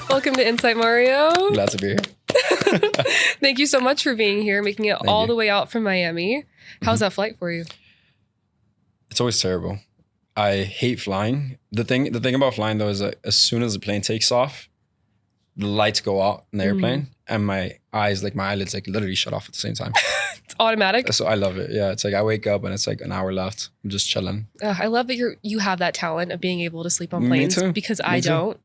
Welcome to Insight, Mario. Glad to be here. Thank you so much for being here, making it all the way out from Miami. How's that flight for you? It's always terrible. I hate flying. The thing about flying though is that as soon as the plane takes off, the lights go out in the airplane and my eyes, like my eyelids, like literally shut off at the same time. It's automatic. So I love it. Yeah, it's like I wake up and it's like an hour left. I'm just chilling. I love that you have that talent of being able to sleep on planes. Me too. Because I don't.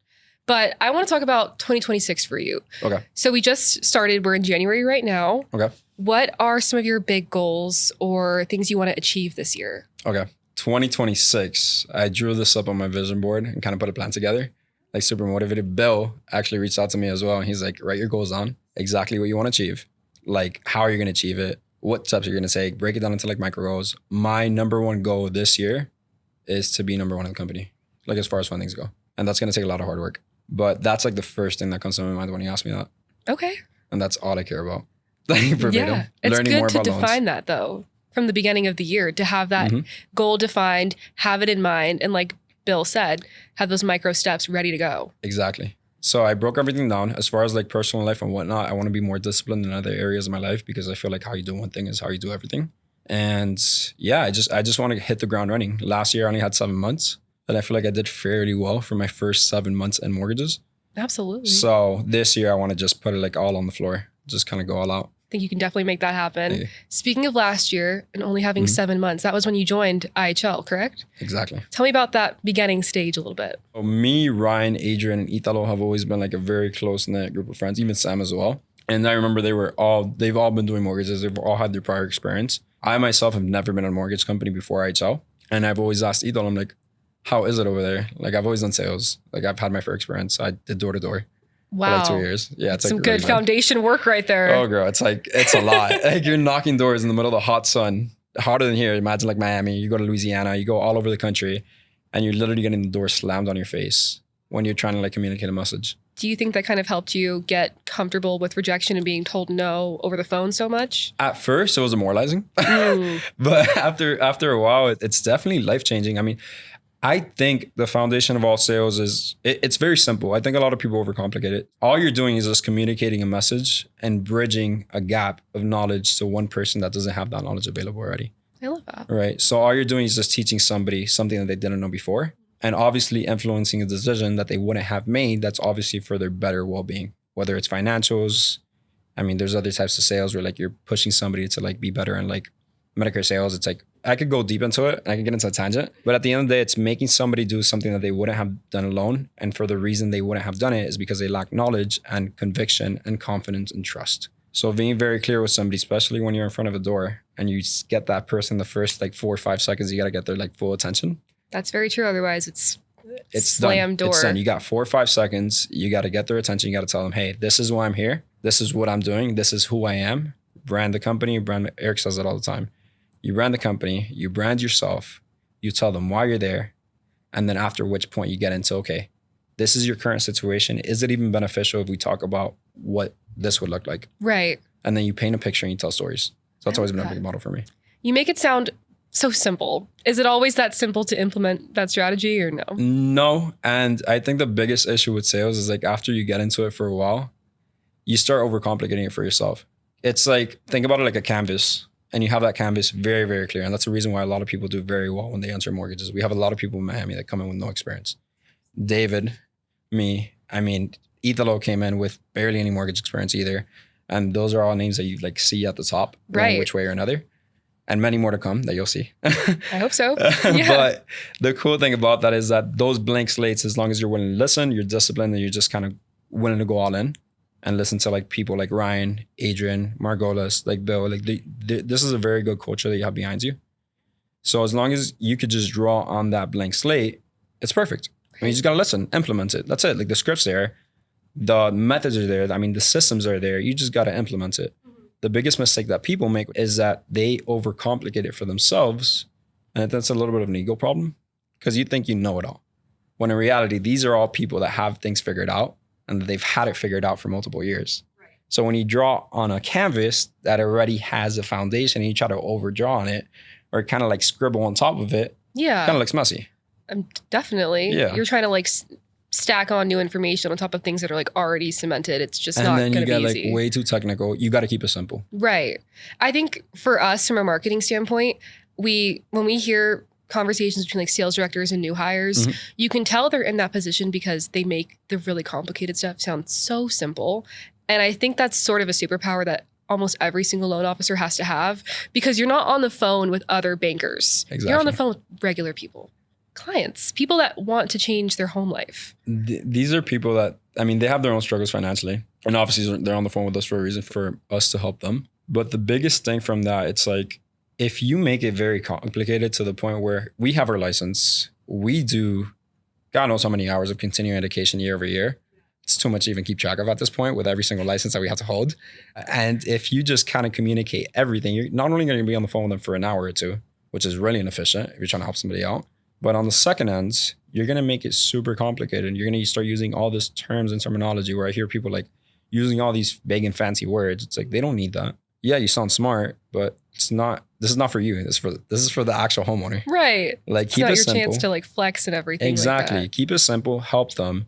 But I want to talk about 2026 for you. Okay. So we just started. We're in January right now. Okay. What are some of your big goals or things you want to achieve this year? Okay. 2026, I drew this up on my vision board and kind of put a plan together. Like super motivated. Bill actually reached out to me as well. And he's like, write your goals down. Exactly what you want to achieve. Like, how are you going to achieve it? What steps you're going to take? Break it down into like micro goals. My number one goal this year is to be number one in the company. Like as far as fun things go. And that's going to take a lot of hard work. But that's like the first thing that comes to my mind when you ask me that. Okay. And that's all I care about. Like verbatim. Yeah. It's Learning more good to about define that though, from the beginning of the year, to have that goal defined, have it in mind, and like Bill said, have those micro steps ready to go. Exactly. So I broke everything down as far as like personal life and whatnot. I want to be more disciplined in other areas of my life because I feel like how you do one thing is how you do everything. And yeah, I just want to hit the ground running. Last year I only had 7 months. And I feel like I did fairly well for my first 7 months in mortgages. Absolutely. So this year I want to just put it like all on the floor. Just kind of go all out. I think you can definitely make that happen. Hey. Speaking of last year and only having 7 months, that was when you joined IHL, correct? Exactly. Tell me about that beginning stage a little bit. So me, Ryan, Adrian, and Italo have always been like a very close-knit group of friends, even Sam as well. And I remember they've all been doing mortgages. They've all had their prior experience. I myself have never been in a mortgage company before IHL. And I've always asked Italo, I'm like, how is it over there? Like I've always done sales. Like I've had my first experience. I did door to door. Wow. For like 2 years. Yeah. It's some like good really foundation work right there. Oh girl. It's a lot. Like you're knocking doors in the middle of the hot sun, hotter than here. Imagine like Miami, you go to Louisiana, you go all over the country and you're literally getting the door slammed on your face when you're trying to like communicate a message. Do you think that kind of helped you get comfortable with rejection and being told no over the phone so much? At first it was demoralizing, but after a while, it's definitely life-changing. I mean, I think the foundation of all sales is, it's very simple. I think a lot of people overcomplicate it. All you're doing is just communicating a message and bridging a gap of knowledge to one person that doesn't have that knowledge available already. I love that. Right. So all you're doing is just teaching somebody something that they didn't know before and obviously influencing a decision that they wouldn't have made that's obviously for their better well-being, whether it's financials. I mean, there's other types of sales where like you're pushing somebody to like be better in like Medicare sales. It's like, I could go deep into it. I could get into a tangent, but at the end of the day, it's making somebody do something that they wouldn't have done alone. And for the reason they wouldn't have done it is because they lack knowledge and conviction and confidence and trust. So being very clear with somebody, especially when you're in front of a door and you get that person the first like 4 or 5 seconds, you got to get their like full attention. That's very true. Otherwise it's slam done. Door. It's done. You got 4 or 5 seconds. You got to get their attention. You got to tell them, hey, this is why I'm here. This is what I'm doing. This is who I am. Brand the company. Eric says it all the time. You brand the company, you brand yourself, you tell them why you're there, and then after which point you get into, okay, this is your current situation. Is it even beneficial if we talk about what this would look like? Right. And then you paint a picture and you tell stories. So that's always been a big model for me. You make it sound so simple. Is it always that simple to implement that strategy or no? No. And I think the biggest issue with sales is like after you get into it for a while, you start overcomplicating it for yourself. It's like, think about it like a canvas. And you have that canvas very, very clear. And that's the reason why a lot of people do very well when they enter mortgages. We have a lot of people in Miami that come in with no experience. David, me, I mean, Italo came in with barely any mortgage experience either. And those are all names that you like see at the top, right, which way or another. And many more to come that you'll see. I hope so. Yeah. But the cool thing about that is that those blank slates, as long as you're willing to listen, you're disciplined, and you're just kind of willing to go all in. And listen to like people like Ryan, Adrian, Margolis, like Bill, like this is a very good culture that you have behind you. So as long as you could just draw on that blank slate, it's perfect. I mean, you just gotta listen, implement it. That's it. Like the script's there, the methods are there. I mean, the systems are there. You just gotta implement it. The biggest mistake that people make is that they overcomplicate it for themselves. And that's a little bit of an ego problem because you think you know it all. When in reality, these are all people that have things figured out and they've had it figured out for multiple years. Right. So when you draw on a canvas that already has a foundation and you try to overdraw on it or kind of like scribble on top of it, Yeah. kind of looks messy. Definitely. Yeah. You're trying to like stack on new information on top of things that are like already cemented. It's just not going to be easy. And then you get like way too technical. You got to keep it simple. Right. I think for us, from a marketing standpoint, when we hear conversations between like sales directors and new hires, you can tell they're in that position because they make the really complicated stuff sound so simple. And I think that's sort of a superpower that almost every single loan officer has to have, because you're not on the phone with other bankers. Exactly. You're on the phone with regular people, clients, people that want to change their home life. These are people that, I mean, they have their own struggles financially. And obviously they're on the phone with us for a reason, for us to help them. But the biggest thing from that, it's like, if you make it very complicated to the point where we have our license, we do God knows how many hours of continuing education year over year. It's too much to even keep track of at this point with every single license that we have to hold. And if you just kind of communicate everything, you're not only going to be on the phone with them for an hour or two, which is really inefficient if you're trying to help somebody out, but on the second end, you're going to make it super complicated. You're going to start using all these terms and terminology where I hear people like using all these big and fancy words. It's like, they don't need that. Yeah, you sound smart, but this is not for you. This is for the actual homeowner. Right. Like, it's keep not it your simple. chance to like flex and everything. Exactly. Like that. Keep it simple, help them.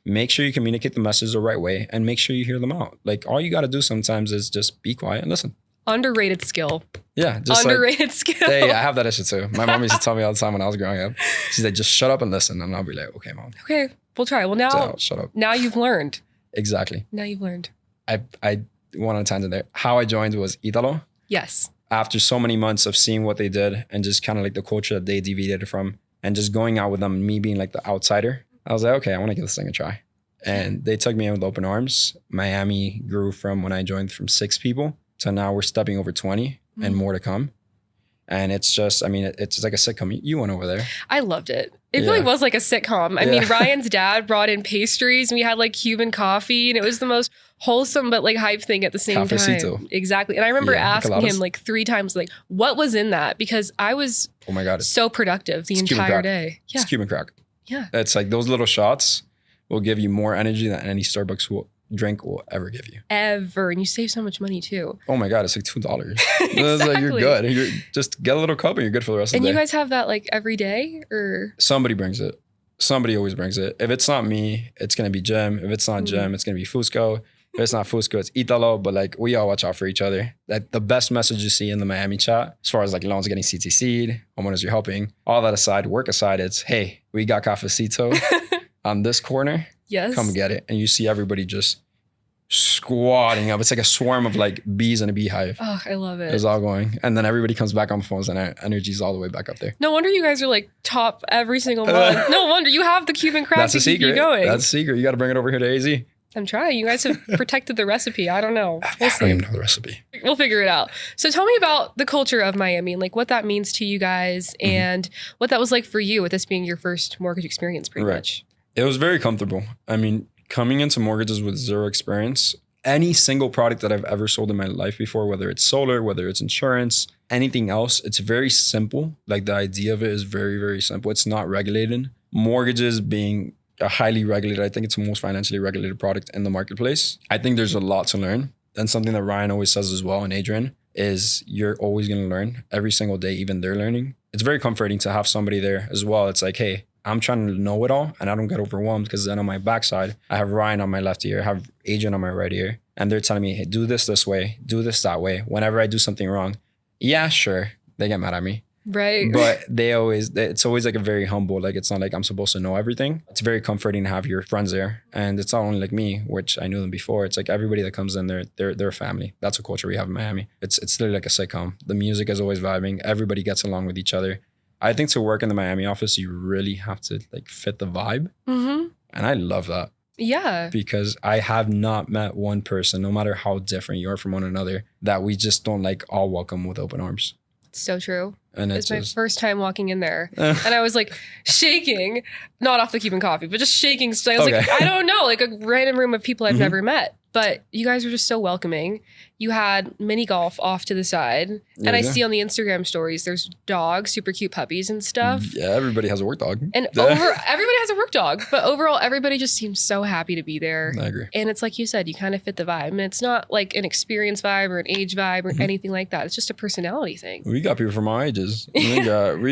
Make sure you communicate the message the right way and make sure you hear them out. Like, all you got to do sometimes is just be quiet and listen. Underrated skill. Yeah. Just underrated skill. Hey, I have that issue too. My mom used to tell me all the time when I was growing up. She's like, just shut up and listen. And I'll be like, okay, mom. Okay, we'll try. Well, now, So, shut up. now you've learned. Exactly. Now you've learned. I went on a tangent there. How I joined was Italo. Yes. After so many months of seeing what they did and just kind of like the culture that they deviated from and just going out with them, me being like the outsider, I was like, okay, I want to give this thing a try. And they took me in with open arms. Miami grew from when I joined from 6 people to now we're stepping over 20 and more to come. And it's just, I mean, it's like a sitcom. You went over there. I loved it. It really was like a sitcom. I mean, Ryan's dad brought in pastries and we had like Cuban coffee and it was the most wholesome but like hype thing at the same Cafecito. time. Exactly. And I remember asking coladas. him like 3 times, like, what was in that? Because I was Oh my God. so productive the entire day. Yeah. It's Cuban crack. Yeah. It's like those little shots will give you more energy than any Starbucks drink will ever give you. Ever. And you save so much money too. Oh my God, it's like $2. Exactly. It's like, you're good. You're just get a little cup and you're good for the rest of the day. And you guys have that like every day or? Somebody brings it. Somebody always brings it. If it's not me, it's going to be Jim. If it's not Jim, it's going to be Fusco. If it's not Fusco, it's Italo. But like, we all watch out for each other. Like, the best message you see in the Miami chat, as far as like loans getting CTC'd, homeowners you're helping, all that aside, work aside, it's, hey, we got cafecito on this corner. Yes. Come get it. And you see everybody just squatting up. It's like a swarm of like bees in a beehive. Oh, I love it. It's all going. And then everybody comes back on the phones and our energy's all the way back up there. No wonder you guys are like top every single month. No wonder you have the Cuban crack That's to a keep secret. you going. That's a secret. You got to bring it over here to AZ. I'm trying. You guys have protected the recipe. I don't know. We'll I see. don't even know the recipe. We'll figure it out. So tell me about the culture of Miami, like what that means to you guys and what that was like for you with this being your first mortgage experience pretty much. It was very comfortable. I mean, coming into mortgages with zero experience, any single product that I've ever sold in my life before, whether it's solar, whether it's insurance, anything else, it's very simple. Like, the idea of it is very, very simple. It's not regulated. Mortgages being a highly regulated, I think it's the most financially regulated product in the marketplace. I think there's a lot to learn. And something that Ryan always says as well, and Adrian, is you're always going to learn every single day, even they're learning. It's very comforting to have somebody there as well. It's like, hey, I'm trying to know it all and I don't get overwhelmed, because then on my backside, I have Ryan on my left ear, I have Adrian on my right ear, and they're telling me, hey, do this way, do this that way. Whenever I do something wrong, yeah, sure, they get mad at me. Right. But it's always like a very humble, like, it's not like I'm supposed to know everything. It's very comforting to have your friends there. And it's not only like me, which I knew them before. It's like everybody that comes in, they're a family. That's a culture we have in Miami. It's literally like a sitcom. The music is always vibing. Everybody gets along with each other. I think to work in the Miami office, you really have to like fit the vibe. Mm-hmm. And I love that. Yeah. Because I have not met one person, no matter how different you are from one another, that we just don't like all welcome with open arms. So true. And it's my first time walking in there. And I was like shaking, not off the Cuban coffee, but just shaking. So I was like, I don't know, like a random room of people I've never met. But you guys were just so welcoming. You had mini golf off to the side. And I see on the Instagram stories, there's dogs, super cute puppies and stuff. Yeah, everybody has a work dog. And everybody has a work dog. But overall, everybody just seems so happy to be there. I agree. And it's like you said, you kind of fit the vibe. And it's not like an experience vibe or an age vibe or anything like that. It's just a personality thing. We got people from our ages. We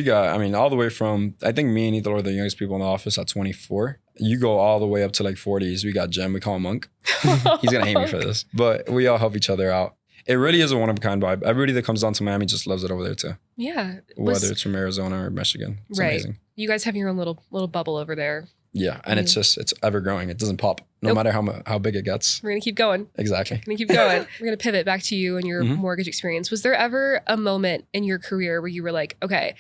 got, I mean, all the way from, I think me and Ethan are the youngest people in the office at 24. You go all the way up to like 40s. We got Jim. We call him Monk. He's going to hate me for this. But we all help each other out. It really is a one-of-a-kind vibe. Everybody that comes down to Miami just loves it over there too. Yeah. Whether it's from Arizona or Michigan. It's amazing. You guys have your own little bubble over there. Yeah. And it's ever growing. It doesn't pop no matter how big it gets. We're going to keep going. Exactly. We're going to keep going. We're going to pivot back to you and your mortgage experience. Was there ever a moment in your career where you were like, okay,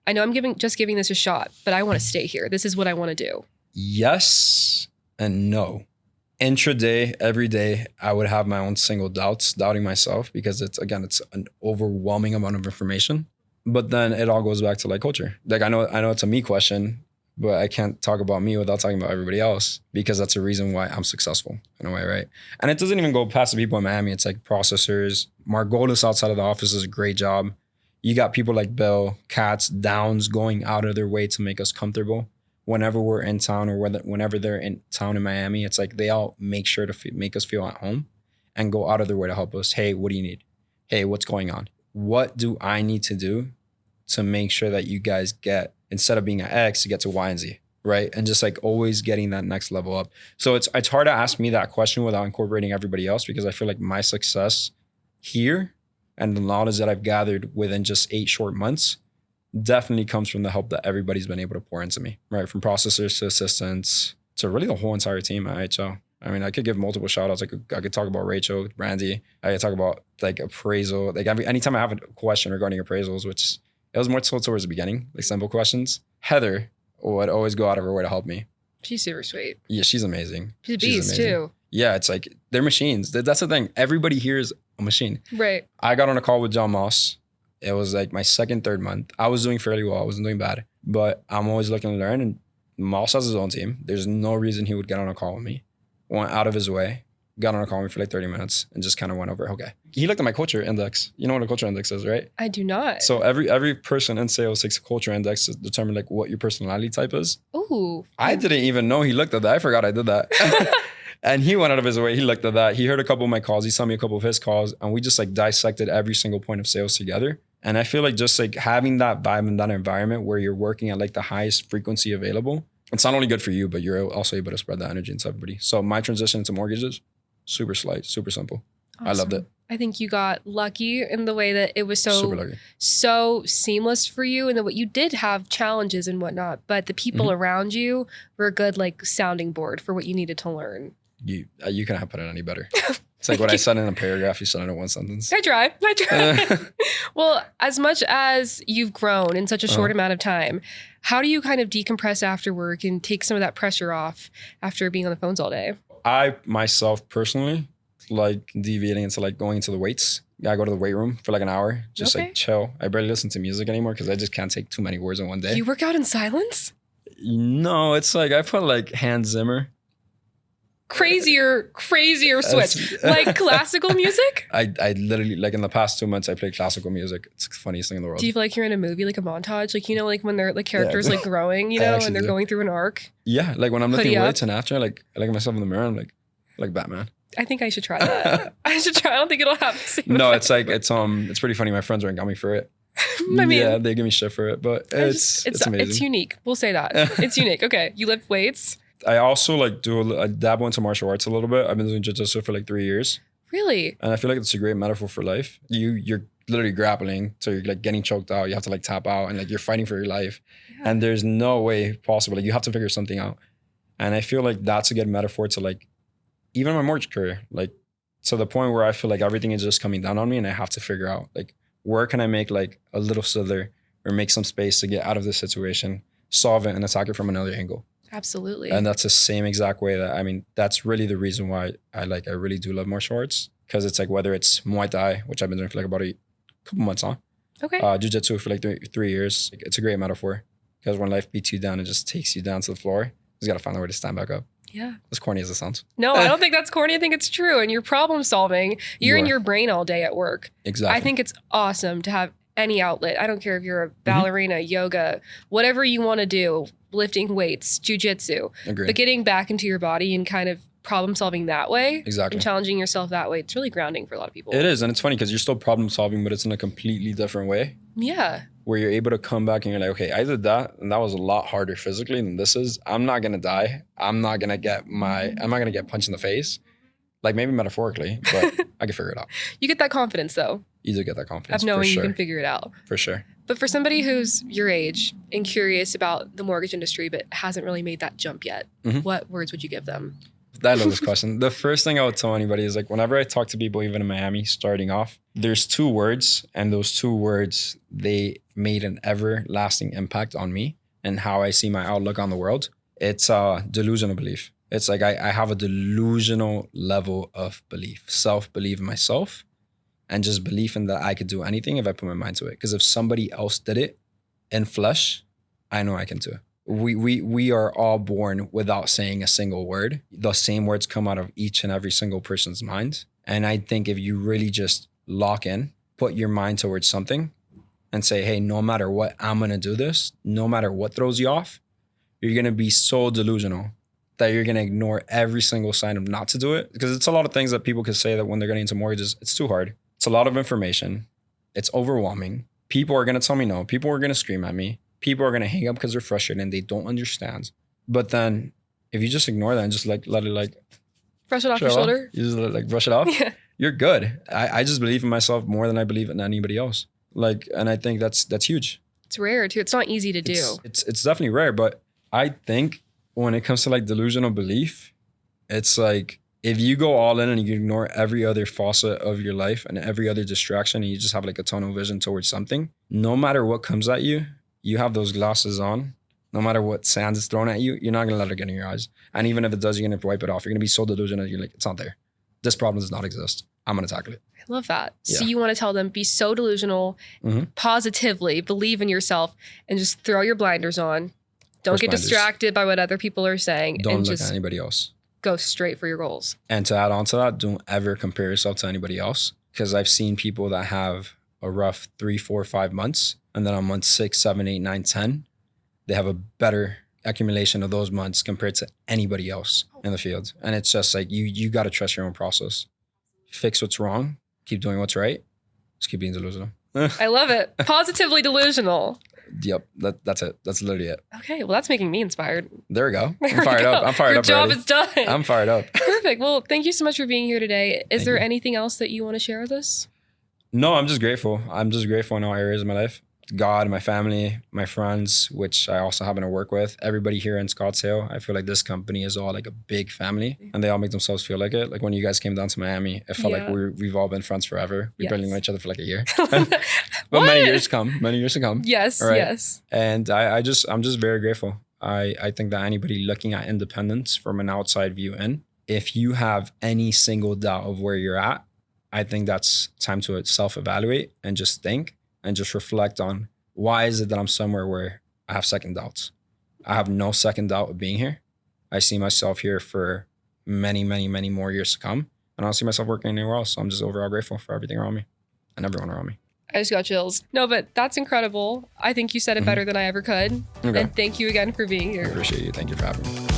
I know I'm giving this a shot, but I want to stay here. This is what I want to do. Yes and no. Intraday, every day, I would have my own single doubts, doubting myself because it's an overwhelming amount of information. But then it all goes back to like culture. Like I know it's a me question, but I can't talk about me without talking about everybody else because that's a reason why I'm successful in a way, right? And it doesn't even go past the people in Miami. It's like processors. Margolis outside of the office does a great job. You got people like Bill, Katz, Downs going out of their way to make us comfortable. Whenever we're in town or whenever they're in town in Miami, it's like they all make sure to make us feel at home and go out of their way to help us. Hey, what do you need? Hey, what's going on? What do I need to do to make sure that you guys get, instead of being at X, to get to Y and Z, right? And just like always getting that next level up. So it's hard to ask me that question without incorporating everybody else because I feel like my success here and the knowledge that I've gathered within just 8 short months definitely comes from the help that everybody's been able to pour into me, right? From processors to assistants to really the whole entire team at IHL. I mean, I could give multiple shout outs. I could talk about Rachel, Brandy. I could talk about like appraisal. Like anytime I have a question regarding appraisals, which it was more so towards the beginning, like simple questions. Heather would always go out of her way to help me. She's super sweet. Yeah, she's amazing. She's a beast too. Yeah, it's like they're machines. That's the thing. Everybody here is a machine. Right. I got on a call with John Moss. It was like my third month. I was doing fairly well. I wasn't doing bad. But I'm always looking to learn. And Moss has his own team. There's no reason he would get on a call with me. Went out of his way, got on a call with me for like 30 minutes and just kind of went over, okay. He looked at my culture index. You know what a culture index is, right? I do not. So every person in sales takes a culture index to determine like what your personality type is. Ooh. I didn't even know he looked at that. I forgot I did that. And he went out of his way. He looked at that. He heard a couple of my calls. He sent me a couple of his calls and we just like dissected every single point of sales together. And I feel like just like having that vibe and that environment where you're working at like the highest frequency available, it's not only good for you, but you're also able to spread that energy into everybody. So my transition into mortgages, super slight, super simple. Awesome. I loved it. I think you got lucky in the way that it was so seamless for you and that what you did have challenges and whatnot, but the people around you were a good like sounding board for what you needed to learn. You cannot put it any better. It's like what I said in a paragraph, you said it in one sentence. I try. Well, as much as you've grown in such a short amount of time, how do you kind of decompress after work and take some of that pressure off after being on the phones all day? I, myself, personally, like deviating into like going into the weights. I go to the weight room for like an hour, just like chill. I barely listen to music anymore because I just can't take too many words in one day. You work out in silence? No, it's like I put like Hans Zimmer. Crazier switch. Like classical music? I literally, like in the past 2 months, I played classical music. It's the funniest thing in the world. Do you feel like you're in a movie, like a montage? Like, you know, like when they're like characters like growing, you know, and they're going through an arc? Yeah, like when I'm lifting weights and after, like I look at myself in the mirror, I'm like Batman. I think I should try that. I don't think it'll have the same No, effect. it's like, it's pretty funny. My friends got me for it. I mean, yeah, they give me shit for it, but it's amazing. It's unique. We'll say that. It's unique. Okay, you lift weights. I also like I dabble into martial arts a little bit. I've been doing jiu-jitsu for like 3 years. Really? And I feel like it's a great metaphor for life. You're literally grappling, so you're like getting choked out. You have to like tap out, and like you're fighting for your life. Yeah. And there's no way possible. Like you have to figure something out. And I feel like that's a good metaphor to like even my mortgage career, like to the point where I feel like everything is just coming down on me, and I have to figure out like where can I make like a little slither or make some space to get out of this situation, solve it, and attack it from another angle. Absolutely. And that's the same exact way that's really the reason why I really do love martial arts. Because it's like whether it's Muay Thai, which I've been doing for like about a couple months on. Okay. Jiu-jitsu for like 3 years. It's a great metaphor. Because when life beats you down, it just takes you down to the floor. You just got to find a way to stand back up. Yeah. As corny as it sounds. No, I don't think that's corny. I think it's true. And you're problem solving. You're in are. your brain all day at work. Exactly. I think it's awesome to have any outlet. I don't care if you're a ballerina, yoga, whatever you want to do, lifting weights, jujitsu. Agreed. But getting back into your body and kind of problem solving that way. Exactly. And challenging yourself that way. It's really grounding for a lot of people. It is. And it's funny because you're still problem solving, but it's in a completely different way. Yeah. Where you're able to come back and you're like, okay, I did that and that was a lot harder physically than this is. I'm not going to die. I'm not going to get punched in the face. Like maybe metaphorically, but I can figure it out. You get that confidence though. You do get that confidence. Of knowing for you sure. can figure it out. For sure. But for somebody who's your age and curious about the mortgage industry, but hasn't really made that jump yet, what words would you give them? I love this question. The first thing I would tell anybody is like, whenever I talk to people, even in Miami, starting off, there's 2 words, and those 2 words, they made an everlasting impact on me and how I see my outlook on the world. It's delusional belief. It's like I have a delusional level of belief, self-belief in myself, and just belief in that I could do anything if I put my mind to it. Because if somebody else did it in flesh, I know I can too. We are all born without saying a single word. The same words come out of each and every single person's mind. And I think if you really just lock in, put your mind towards something and say, hey, no matter what, I'm going to do this. No matter what throws you off, you're going to be so delusional that you're going to ignore every single sign of not to do it. Because it's a lot of things that people can say that when they're getting into mortgages, it's too hard. It's a lot of information. It's overwhelming. People are going to tell me no. People are going to scream at me. People are going to hang up because they're frustrated and they don't understand. But then if you just ignore that and just like let it like brush it off your shoulder. You just let it like brush it off. Yeah. You're good. I just believe in myself more than I believe in anybody else. Like, and I think that's huge. It's rare too. It's not easy to do. It's definitely rare. But I think when it comes to like delusional belief, it's like if you go all in and you ignore every other facet of your life and every other distraction and you just have like a tunnel vision towards something, no matter what comes at you, you have those glasses on, no matter what sand is thrown at you, you're not going to let it get in your eyes. And even if it does, you're going to wipe it off. You're going to be so delusional. You're like, it's not there. This problem does not exist. I'm going to tackle it. I love that. Yeah. So you want to tell them, be so delusional, positively, believe in yourself, and just throw your blinders on. Don't get distracted by what other people are saying. Don't and look just at anybody else. Go straight for your goals. And to add on to that, don't ever compare yourself to anybody else. Because I've seen people that have a rough 3, 4, 5 months. And then on month 6, 7, 8, 9, 10, they have a better accumulation of those months compared to anybody else in the field. And it's just like, you got to trust your own process. Fix what's wrong. Keep doing what's right. Just keep being delusional. I love it. Positively delusional. Yep. That's it. That's literally it. Okay. Well, that's making me inspired. There we go. I'm fired up. I'm fired Your up. job already. is done. I'm fired up. Perfect. Well, thank you so much for being here today. Is there you. anything else that you want to share with us? No, I'm just grateful. I'm just grateful in all areas of my life. God, my family, my friends, which I also happen to work with, everybody here in Scottsdale. I feel like this company is all like a big family and they all make themselves feel like it. Like when you guys came down to Miami, it felt like we've all been friends forever. We barely know each other for like a year. But many years to come. Yes, right? yes. And I'm just very grateful. I think that anybody looking at independence from an outside view in, if you have any single doubt of where you're at, I think that's time to self-evaluate and just think and just reflect on why is it that I'm somewhere where I have second doubts. I have no second doubt of being here. I see myself here for many, many, many more years to come. And I don't see myself working anywhere else. So I'm just overall grateful for everything around me and everyone around me. I just got chills. No, but that's incredible. I think you said it better than I ever could. Okay. And thank you again for being here. I appreciate you. Thank you for having me.